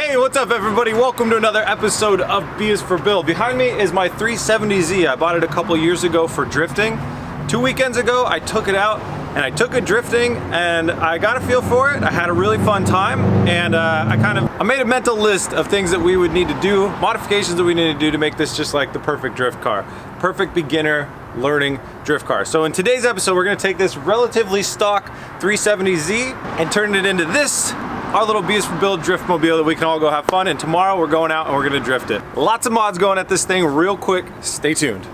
Hey, what's up everybody? Welcome to another episode of B is for Build. Behind me is my 370Z. I bought it a couple years ago for drifting. 2 weekends ago, I took it out and I took it drifting and I got a feel for it. I had a really fun time and I made a mental list of things that we would need to do, modifications that we need to do to make this just like the perfect drift car. Perfect beginner learning drift car. So in today's episode, we're gonna take this relatively stock 370Z and turn it into this, our little B is for Build drift mobile that we can all go have fun. And tomorrow we're going out and we're gonna drift it. Lots of mods going at this thing real quick. Stay tuned.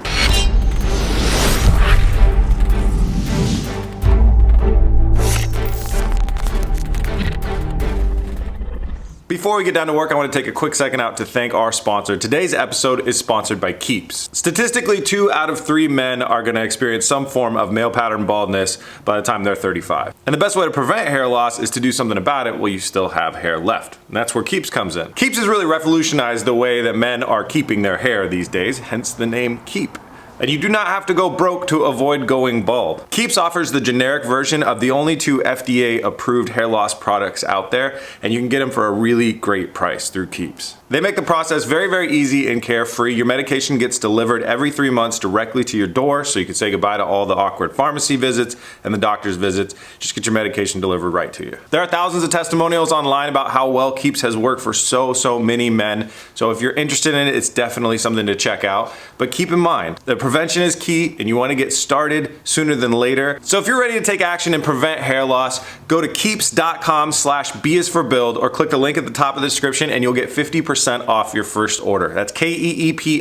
Before we get down to work, I want to take a quick second out to thank our sponsor. Today's episode is sponsored by Keeps. Statistically, 2 out of 3 men are going to experience some form of male pattern baldness by the time they're 35. And the best way to prevent hair loss is to do something about it while you still have hair left. And that's where Keeps comes in. Keeps has really revolutionized the way that men are keeping their hair these days, hence the name Keep. And you do not have to go broke to avoid going bald. Keeps offers the generic version of the only 2 FDA approved hair loss products out there, and you can get them for a really great price through Keeps. They make the process very, very easy and carefree. Your medication gets delivered every 3 months directly to your door, so you can say goodbye to all the awkward pharmacy visits and the doctor's visits. Just get your medication delivered right to you. There are thousands of testimonials online about how well Keeps has worked for so many men. So if you're interested in it, it's definitely something to check out. But keep in mind, the prevention is key and you want to get started sooner than later. So if you're ready to take action and prevent hair loss, go to keeps.com/B is for Build or click the link at the top of the description and you'll get 50% off your first order. That's keeps.com/B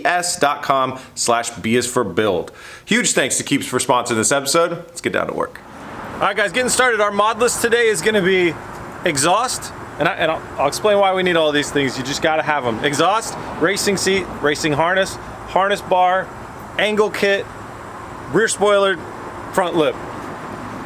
is for Build. Huge thanks to Keeps for sponsoring this episode. Let's get down to work. All right guys, getting started. Our mod list today is going to be exhaust, and I'll explain why we need all these things. You just got to have them. Exhaust, racing seat, racing harness, harness bar, angle kit, rear spoiler, front lip.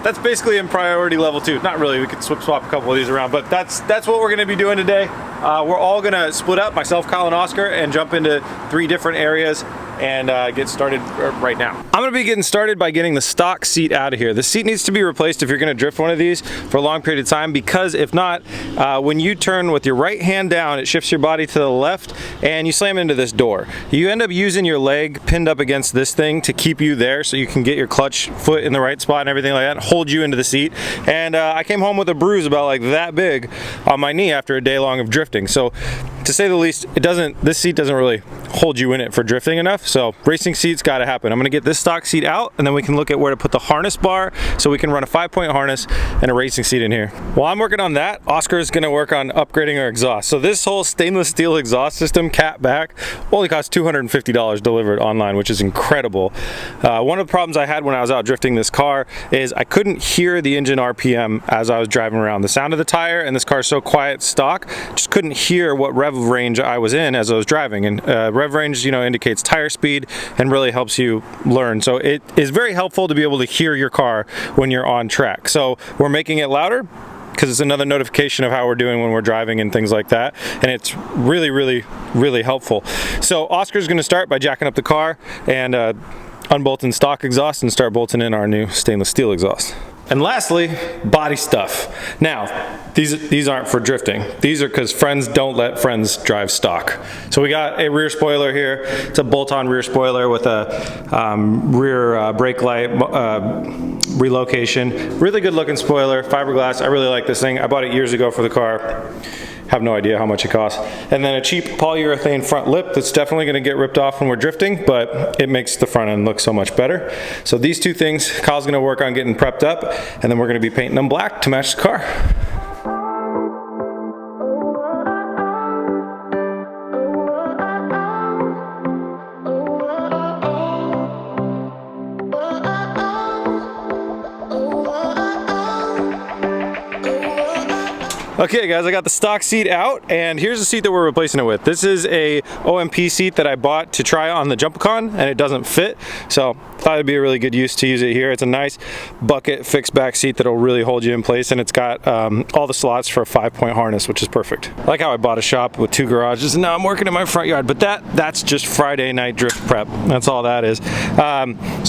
That's basically in priority level 2. Not really, we could swap a couple of these around, but that's what we're gonna be doing today. We're all gonna split up, myself, Kyle, and Oscar, and jump into 3 different areas and get started right now. I'm gonna be getting started by getting the stock seat out of here. The seat needs to be replaced if you're gonna drift one of these for a long period of time, because if not, when you turn with your right hand down, it shifts your body to the left and you slam into this door. You end up using your leg pinned up against this thing to keep you there so you can get your clutch foot in the right spot and everything like that, and hold you into the seat. And I came home with a bruise about like that big on my knee after a day long of drifting. So to say the least, this seat doesn't really hold you in it for drifting enough. So racing seats got to happen. I'm gonna get this stock seat out and then we can look at where to put the harness bar so we can run a 5-point harness and a racing seat in here. While I'm working on that, Oscar is gonna work on upgrading our exhaust. So this whole stainless steel exhaust system, cat back, only cost $250 delivered online, which is incredible. One of the problems I had when I was out drifting this car is I couldn't hear the engine RPM as I was driving around. The sound of the tire, and this car is so quiet stock, just couldn't hear what rev range I was in as I was driving. And rev range, you know, indicates tire speed and really helps you learn. So it is very helpful to be able to hear your car when you're on track. So we're making it louder because it's another notification of how we're doing when we're driving and things like that. And it's really helpful. So Oscar's gonna start by jacking up the car and unbolting stock exhaust and start bolting in our new stainless steel exhaust. And lastly, body stuff. Now, these aren't for drifting. These are because friends don't let friends drive stock. So we got a rear spoiler here. It's a bolt-on rear spoiler with a rear brake light relocation. Really good looking spoiler, fiberglass. I really like this thing. I bought it years ago for the car. Have no idea how much it costs. And then a cheap polyurethane front lip that's definitely gonna get ripped off when we're drifting, but it makes the front end look so much better. So these 2 things, Kyle's gonna work on getting prepped up, and then we're gonna be painting them black to match the car. Okay guys, I got the stock seat out and here's the seat that we're replacing it with. This is a OMP seat that I bought to try on the Jumpicon and it doesn't fit. So thought it'd be a really good use to use it here. It's a nice bucket fixed back seat that'll really hold you in place, and it's got all the slots for a 5-point harness, which is perfect. I like how I bought a shop with 2 garages and now I'm working in my front yard, but that's just Friday night drift prep. That's all that is.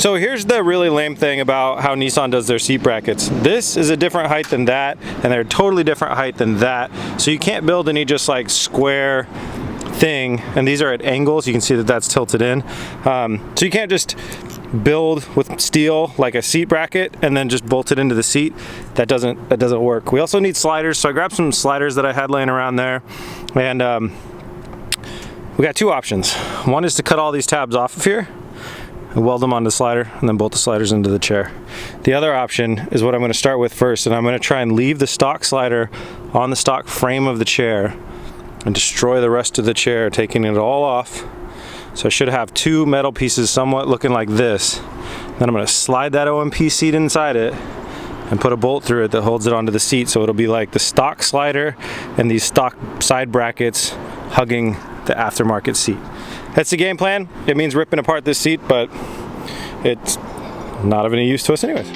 So here's the really lame thing about how Nissan does their seat brackets. This is a different height than that, and they're a totally different height than than that. So you can't build any just like square thing, and these are at angles. You can see that that's tilted in. So you can't just build with steel like a seat bracket and then just bolt it into the seat. That doesn't work. We also need sliders, so I grabbed some sliders that I had laying around there, and we got two options. One is to cut all these tabs off of here and weld them onto the slider and then bolt the sliders into the chair. The other option is what I'm going to start with first, and I'm going to try and leave the stock slider on the stock frame of the chair and destroy the rest of the chair, taking it all off. So I should have two metal pieces somewhat looking like this. Then I'm going to slide that OMP seat inside it and put a bolt through it that holds it onto the seat, so it'll be like the stock slider and these stock side brackets hugging the aftermarket seat. That's the game plan. It means ripping apart this seat, but it's not of any use to us anyways.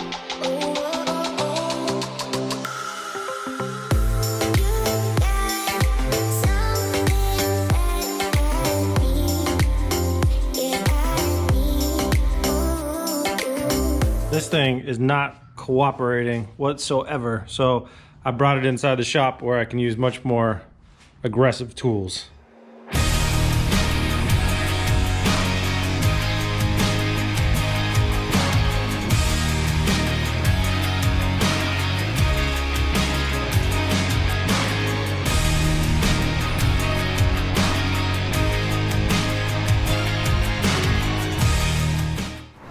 This thing is not cooperating whatsoever, so I brought it inside the shop where I can use much more aggressive tools.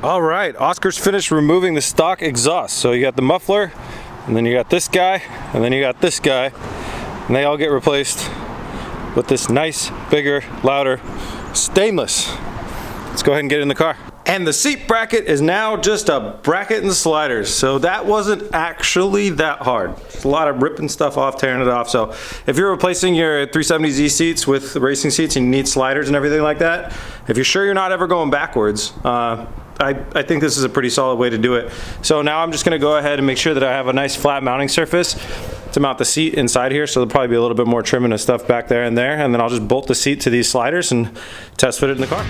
All right, Oscar's finished removing the stock exhaust. So you got the muffler, and then you got this guy, and then you got this guy, and they all get replaced with this nice, bigger, louder stainless. Let's go ahead and get in the car. And the seat bracket is now just a bracket and sliders. So that wasn't actually that hard. It's a lot of ripping stuff off, tearing it off. So if you're replacing your 370Z seats with racing seats and you need sliders and everything like that, if you're sure you're not ever going backwards, I think this is a pretty solid way to do it. So now I'm just gonna go ahead and make sure that I have a nice flat mounting surface to mount the seat inside here. So there'll probably be a little bit more trimming of stuff back there, and then I'll just bolt the seat to these sliders and test fit it in the car.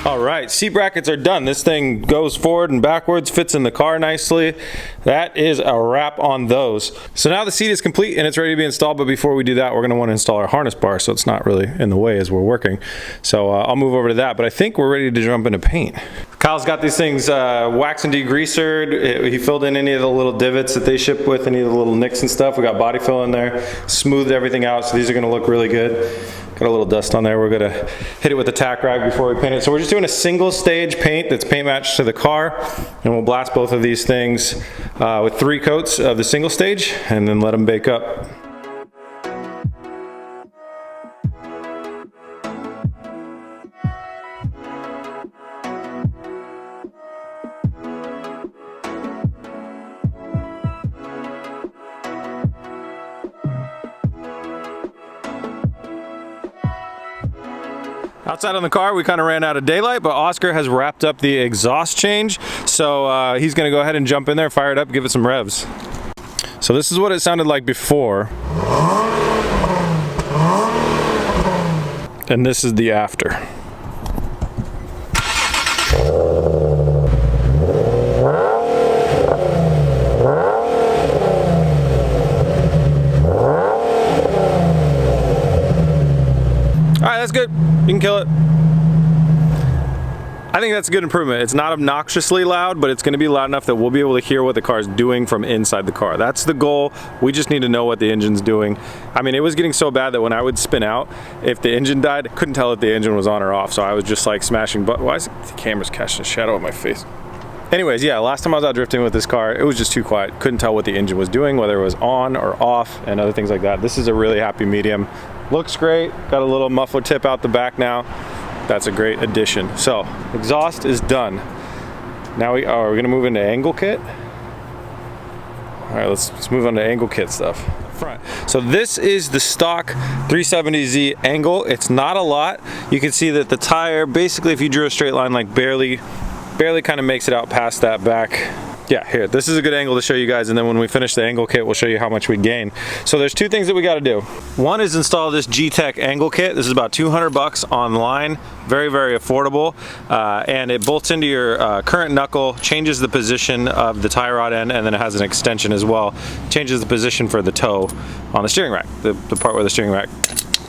All right, seat brackets are done. This thing goes forward and backwards, fits in the car nicely. That is a wrap on those. So now the seat is complete and it's ready to be installed, but before we do that, we're gonna wanna install our harness bar so it's not really in the way as we're working. So I'll move over to that, but I think we're ready to jump into paint. Kyle's got these things waxed and degreasered. He filled in any of the little divots that they ship with, any of the little nicks and stuff. We got body fill in there, smoothed everything out, so these are gonna look really good. Got a little dust on there. We're gonna hit it with a tack rag before we paint it. So we're just doing a single stage paint that's paint matched to the car, and we'll blast both of these things with 3 coats of the single stage and then let them bake up. Outside on the car, we kind of ran out of daylight, but Oscar has wrapped up the exhaust change, so he's going to go ahead and jump in there, fire it up, give it some revs. So this is what it sounded like before, and this is the after. Alright, that's good. You can kill it. I think that's a good improvement. It's not obnoxiously loud, but it's going to be loud enough that we'll be able to hear what the car's doing from inside the car. That's the goal. We just need to know what the engine's doing. I mean, it was getting so bad that when I would spin out, if the engine died, I couldn't tell if the engine was on or off. So I was just like smashing buttons. Why is the camera's casting a shadow on my face? Anyways, yeah, last time I was out drifting with this car, it was just too quiet. Couldn't tell what the engine was doing, whether it was on or off and other things like that. This is a really happy medium. Looks great. Got a little muffler tip out the back now. That's a great addition. So, exhaust is done. Now we're gonna move into Angle Kit. All right, let's move on to Angle Kit stuff. front. So this is the stock 370Z angle. It's not a lot. You can see that the tire, basically if you drew a straight line, like barely kind of makes it out past that back. Yeah, here, this is a good angle to show you guys, and then when we finish the angle kit, we'll show you how much we gain. So there's two things that we gotta do. One is install this Gtech Angle Kit. This is about 200 bucks online. Very, very affordable. And it bolts into your current knuckle, changes the position of the tie rod end, and then it has an extension as well. Changes the position for the toe on the steering rack, the part where the steering rack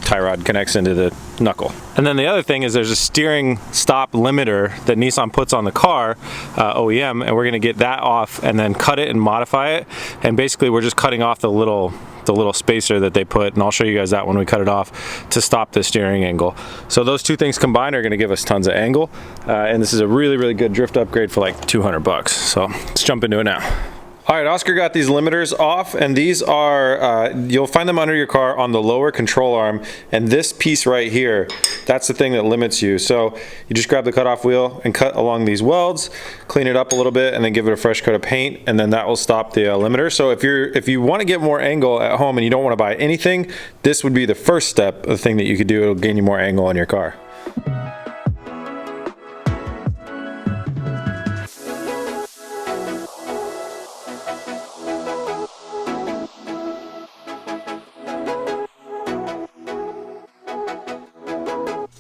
tie rod connects into the knuckle. And then the other thing is there's a steering stop limiter that Nissan puts on the car, OEM, and we're gonna get that off and then cut it and modify it. And basically we're just cutting off the little spacer that they put, and I'll show you guys that when we cut it off, to stop the steering angle. So those two things combined are gonna give us tons of angle. And this is a really, really good drift upgrade for like 200 bucks. So let's jump into it now. All right, Oscar got these limiters off, and these are, you'll find them under your car on the lower control arm, and this piece right here, that's the thing that limits you. So you just grab the cutoff wheel and cut along these welds, clean it up a little bit, and then give it a fresh coat of paint, and then that will stop the limiter. So if you want to get more angle at home and you don't want to buy anything, this would be the first step of the thing that you could do. It'll gain you more angle on your car.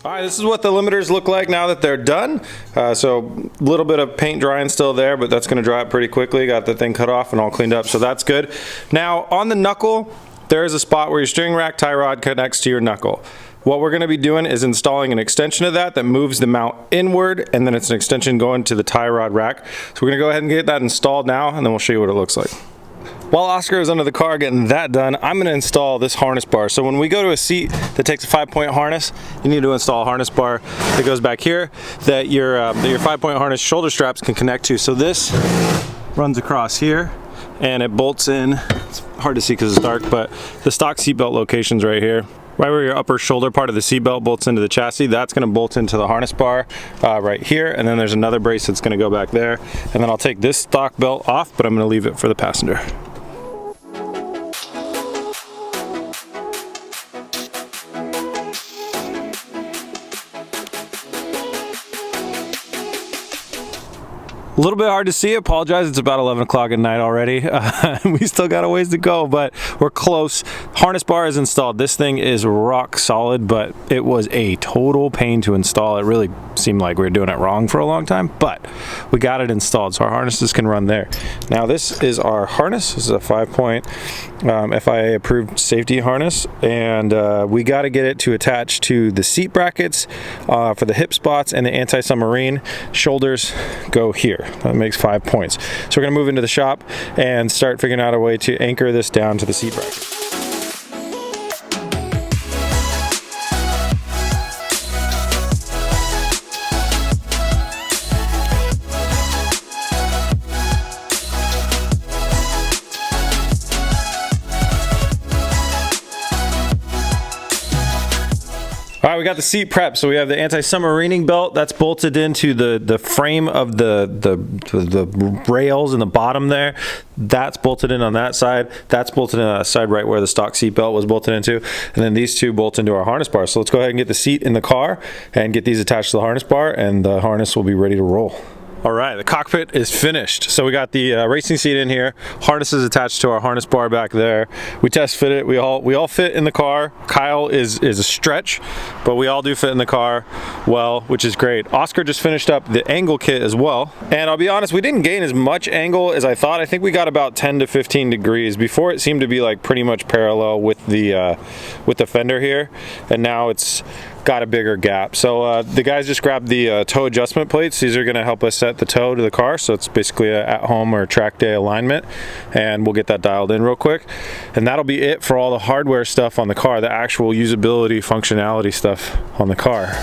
All right, this is what the limiters look like now that they're done. So a little bit of paint drying still there, but that's gonna dry up pretty quickly. Got the thing cut off and all cleaned up, so that's good. Now on the knuckle, there is a spot where your steering rack tie rod connects to your knuckle. What we're gonna be doing is installing an extension of that moves the mount inward, and then it's an extension going to the tie rod rack. So we're gonna go ahead and get that installed now, and then we'll show you what it looks like. While Oscar is under the car getting that done, I'm going to install this harness bar. So when we go to a seat that takes a 5-point harness, you need to install a harness bar that goes back here that your 5-point harness shoulder straps can connect to. So this runs across here and it bolts in. It's hard to see because it's dark, but the stock seatbelt location's right here. Right where your upper shoulder part of the seatbelt bolts into the chassis, that's going to bolt into the harness bar right here, and then there's another brace that's going to go back there. And then I'll take this stock belt off, but I'm going to leave it for the passenger. A little bit hard to see, apologize, it's about 11 o'clock at night already. We still got a ways to go, but we're close. Harness bar is installed. This thing is rock solid, but it was a total pain to install. It really seemed like we were doing it wrong for a long time, but we got it installed, so our harnesses can run there. Now this is our harness. This is a 5-point FIA approved safety harness, and we got to get it to attach to the seat brackets for the hip spots, and the anti-submarine shoulders go here. That makes 5 points. So we're gonna move into the shop and start figuring out a way to anchor this down to the seat bracket. All right, we got the seat prep. So we have the anti-submarining belt that's bolted into the frame of the rails in the bottom there. That's bolted in on that side. That's bolted in on that side right where the stock seat belt was bolted into. And then these two bolt into our harness bar. So let's go ahead and get the seat in the car and get these attached to the harness bar, and the harness will be ready to roll. All right, the cockpit is finished. So we got the racing seat in here, harnesses attached to our harness bar back there. We test fit it. We all fit in the car. Kyle is a stretch, but we all do fit in the car well, which is great. Oscar just finished up the angle kit as well. And I'll be honest, we didn't gain as much angle as I thought. I think we got about 10 to 15 degrees. Before it seemed to be like pretty much parallel with the fender here, and now it's got a bigger gap. So the guys just grabbed the toe adjustment plates. These are going to help us set the toe to the car, so it's basically a at-home or track day alignment, and we'll get that dialed in real quick, and that'll be it for all the hardware stuff on the car, the actual usability, functionality stuff on the car.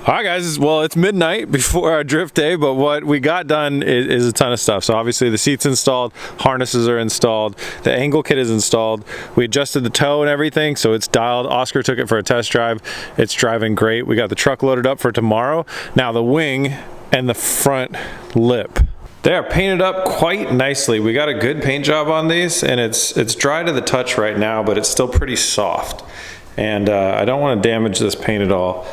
All right, guys, well, it's midnight before our drift day, but what we got done is a ton of stuff. So obviously the seat's installed, harnesses are installed, the angle kit is installed, we adjusted the tow and everything, so it's dialed. Oscar took it for a test drive. It's driving great. We got the truck loaded up for tomorrow. Now the wing and the front lip, they are painted up quite nicely. We got a good paint job on these, and it's dry to the touch right now, but it's still pretty soft. And I don't want to damage this paint at all.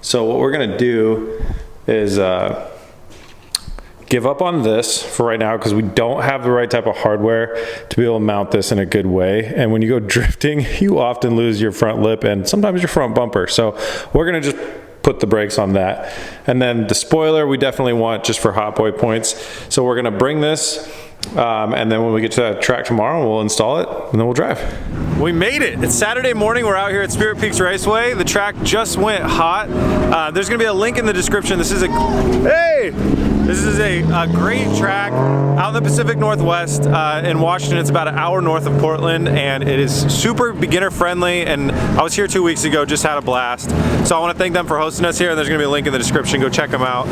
So what we're gonna do is give up on this for right now because we don't have the right type of hardware to be able to mount this in a good way. And when you go drifting, you often lose your front lip and sometimes your front bumper. So we're gonna just put the brakes on that. And then the spoiler we definitely want just for hot boy points. So we're gonna bring this and then when we get to that track tomorrow, we'll install it and then we'll drive. We made it. It's Saturday morning. We're out here at Spirit Peaks Raceway. The track just went hot. There's gonna be a link in the description. This is a great track out in the Pacific Northwest in Washington. It's about an hour north of Portland, and it is super beginner friendly. And I was here 2 weeks ago, just had a blast. So I want to thank them for hosting us here. And there's gonna be a link in the description. Go check them out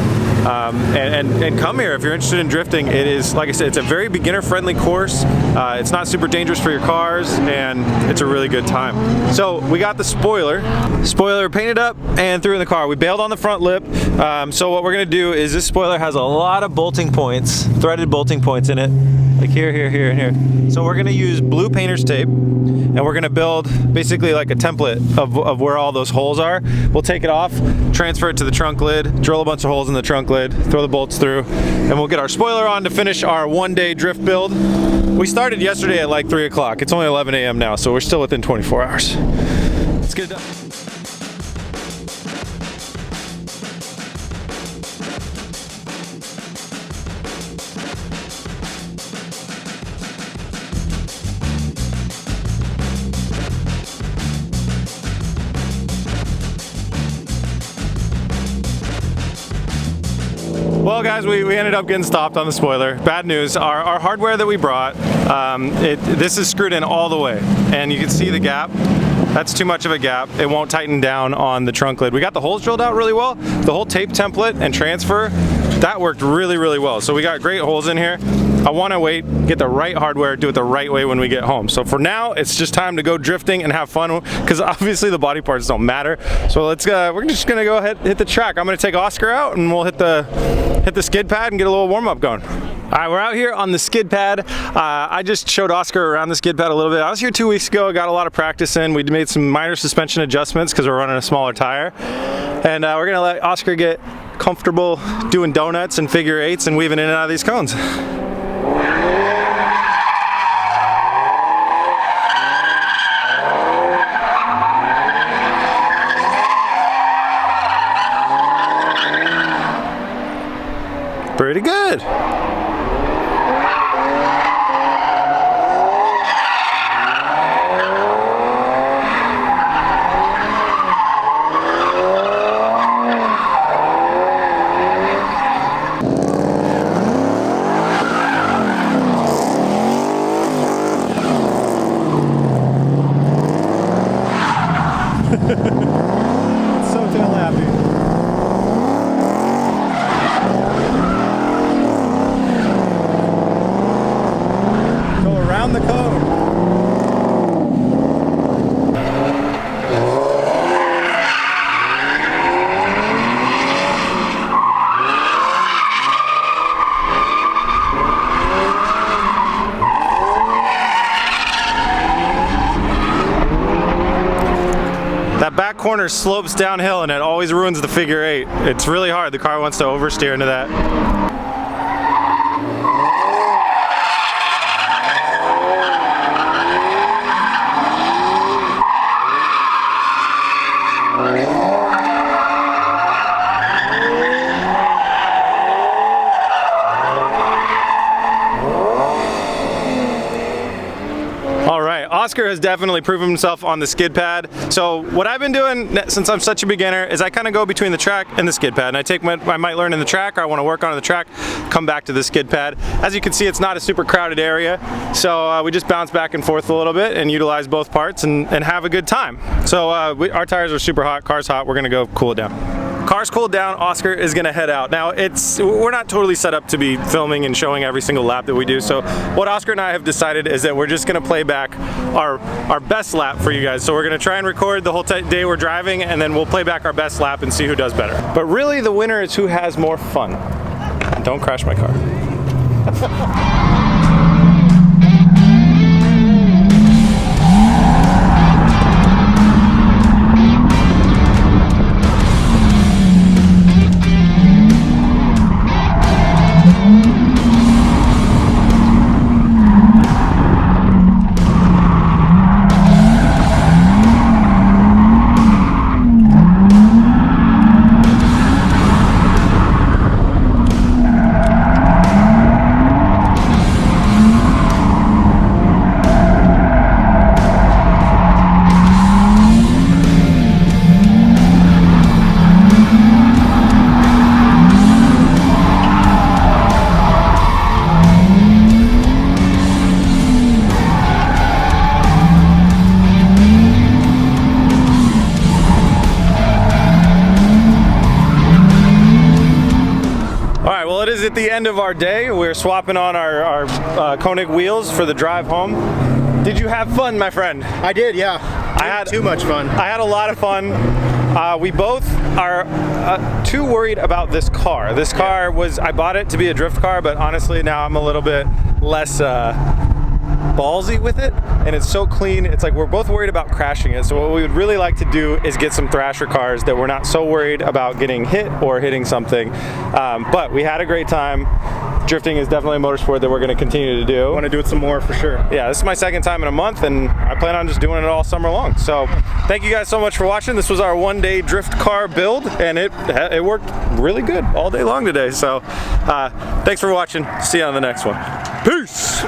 and come here if you're interested in drifting. It is, like I said, it's a very beginner friendly course. It's not super dangerous for your cars, and it's a really good time. So we got the spoiler painted up and threw in the car. We bailed on the front lip. So what we're gonna do is this spoiler has a lot of bolting points, threaded bolting points in it, like here, here, here, and here. So we're gonna use blue painter's tape, and we're gonna build basically like a template of where all those holes are. We'll take it off, transfer it to the trunk lid, drill a bunch of holes in the trunk lid, throw the bolts through, and we'll get our spoiler on to finish our one-day drift build. We started yesterday at like 3 o'clock. It's only 11 a.m. now, so we're still within 24 hours. Let's get it done. Well, guys, we ended up getting stopped on the spoiler. Bad news, our hardware that we brought, this is screwed in all the way, and you can see the gap. That's too much of a gap. It won't tighten down on the trunk lid. We got the holes drilled out really well. The whole tape template and transfer, that worked really, really well. So we got great holes in here. I want to wait, get the right hardware, do it the right way when we get home. So for now, it's just time to go drifting and have fun, because obviously the body parts don't matter. So we're just gonna go ahead, hit the track. I'm gonna take Oscar out and we'll hit the skid pad and get a little warm up going. All right, we're out here on the skid pad. I just showed Oscar around the skid pad a little bit. I was here 2 weeks ago, got a lot of practice in. We made some minor suspension adjustments because we're running a smaller tire. And we're gonna let Oscar get comfortable doing donuts and figure eights and weaving in and out of these cones. Pretty good. So tail happy. The cone. That back corner slopes downhill and it always ruins the figure eight. It's really hard. The car wants to oversteer into that. Oscar has definitely proven himself on the skid pad. So what I've been doing since I'm such a beginner is I kind of go between the track and the skid pad, and I take what I might learn in the track or I want to work on in the track, come back to the skid pad. As you can see, it's not a super crowded area, so we just bounce back and forth a little bit and utilize both parts and have a good time. So our tires are super hot, car's hot, we're gonna go cool it down. Car's cooled down, Oscar is gonna head out. Now we're not totally set up to be filming and showing every single lap that we do, so what Oscar and I have decided is that we're just gonna play back our best lap for you guys. So we're gonna try and record the whole day we're driving, and then we'll play back our best lap and see who does better. But really the winner is who has more fun. Don't crash my car. It is at the end of our day. We're swapping on our Koenig wheels for the drive home. Did you have fun, my friend? I did, yeah. I had too much fun. I had a lot of fun. We both are too worried about this car. This car I bought it to be a drift car, but honestly now I'm a little bit less ballsy with it, and it's so clean. It's like we're both worried about crashing it. So what we would really like to do is get some Thrasher cars that we're not so worried about getting hit or hitting something. But we had a great time. Drifting is definitely a motorsport that we're going to continue to do. I want to do it some more for sure. Yeah, this is my second time in a month, and I plan on just doing it all summer long. So thank you guys so much for watching. This was our one-day drift car build, and it worked really good all day long today. So thanks for watching. See you on the next one. Peace!